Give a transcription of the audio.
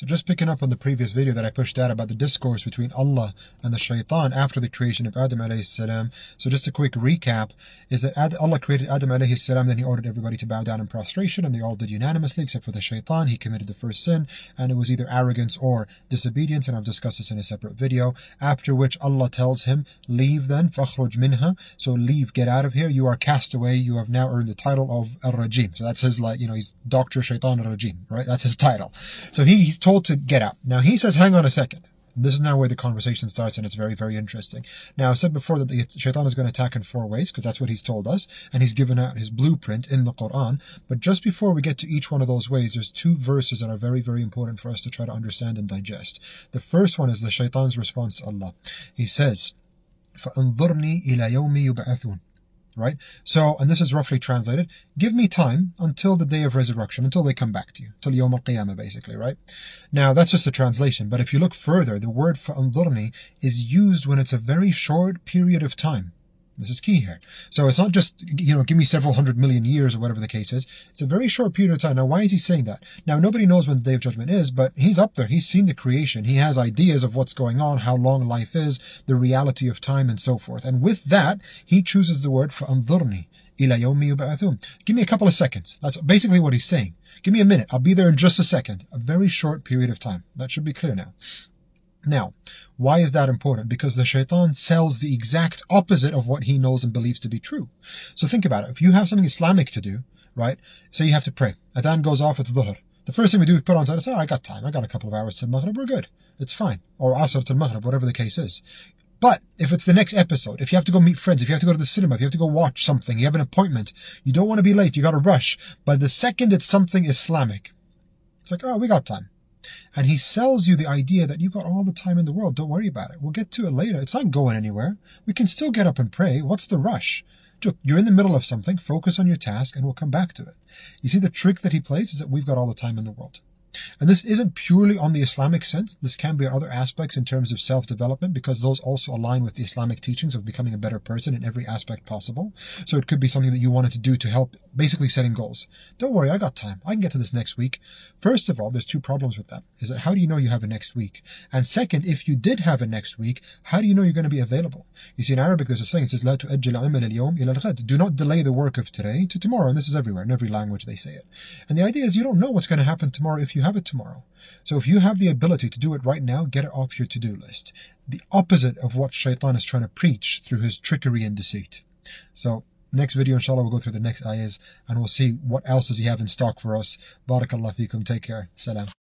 So just picking up on the previous video that I pushed out about the discourse between Allah and the shaitan after the creation of Adam alayhi salam. So just a quick recap is that Allah created Adam alayhi salam, then he ordered everybody to bow down in prostration, and they all did unanimously except for the shaitan. He committed the first sin, and it was either arrogance or disobedience, and I've discussed this in a separate video. After which Allah tells him, leave then, فَخْرُجْ مِنْهَا, so leave, get out of here, you are cast away, you have now earned the title of Ar-Rajim. So that's his, like, he's Dr. Shaitan Ar-Rajim, right? That's his title. So he's told to get out. Now he says, hang on a second. This is now where the conversation starts, and it's very, very interesting. Now, I said before that the shaitan is going to attack in 4 ways, because that's what he's told us, and he's given out his blueprint in the Quran. But just before we get to each one of those ways, there's 2 verses that are very, very important for us to try to understand and digest. The first one is the shaitan's response to Allah. He says, فَأَنظُرْنِي إِلَى يَوْمِ يُبْعَثُونَ. Right? So, and this is roughly translated, give me time until the day of resurrection, until they come back to you, till Yawm al-Qiyamah, basically, right? Now, that's just a translation, but if you look further, the word فَأَنظُرْنِي is used when it's a very short period of time. This is key here. So it's not just, give me several 100 million years or whatever the case is. It's a very short period of time. Now, why is he saying that? Now, nobody knows when the Day of Judgment is, but he's up there. He's seen the creation. He has ideas of what's going on, how long life is, the reality of time, and so forth. And with that, he chooses the word فَأَنظُرْنِي إِلَى يَوْمِ يُبْعَثُونَ. Give me a couple of seconds. That's basically what he's saying. Give me a minute. I'll be there in just a second. A very short period of time. That should be clear now. Now, why is that important? Because the shaitan sells the exact opposite of what he knows and believes to be true. So think about it. If you have something Islamic to do, right? Say you have to pray. Adhan goes off, it's dhuhr. The first thing we do is put on salat. I got time. I got a couple of hours till Maghrib. We're good. It's fine. Or Asr till Maghrib, whatever the case is. But if it's the next episode, if you have to go meet friends, if you have to go to the cinema, if you have to go watch something, you have an appointment, you don't want to be late, you got to rush. But the second it's something Islamic, it's like, oh, we got time. And he sells you the idea that you've got all the time in the world. Don't worry about it. We'll get to it later. It's not going anywhere. We can still get up and pray. What's the rush? Look, you're in the middle of something. Focus on your task and we'll come back to it. You see, the trick that he plays is that we've got all the time in the world. And this isn't purely on the Islamic sense. This can be other aspects in terms of self-development, because those also align with the Islamic teachings of becoming a better person in every aspect possible. So it could be something that you wanted to do to help basically setting goals. Don't worry, I got time. I can get to this next week. First of all, there's 2 problems with that. Is that how do you know you have a next week? And second, if you did have a next week, how do you know you're going to be available? You see, in Arabic there's a saying, it says, لا تؤجل عمل اليوم إلى الغد. Do not delay the work of today to tomorrow. And this is everywhere. In every language they say it. And the idea is you don't know what's going to happen tomorrow if you have it tomorrow. So if you have the ability to do it right now, get it off your to-do list. The opposite of what shaitan is trying to preach through his trickery and deceit. So next video, inshallah, we'll go through the next ayahs and we'll see what else does he have in stock for us. Barakallah feekum. Take care. Salam.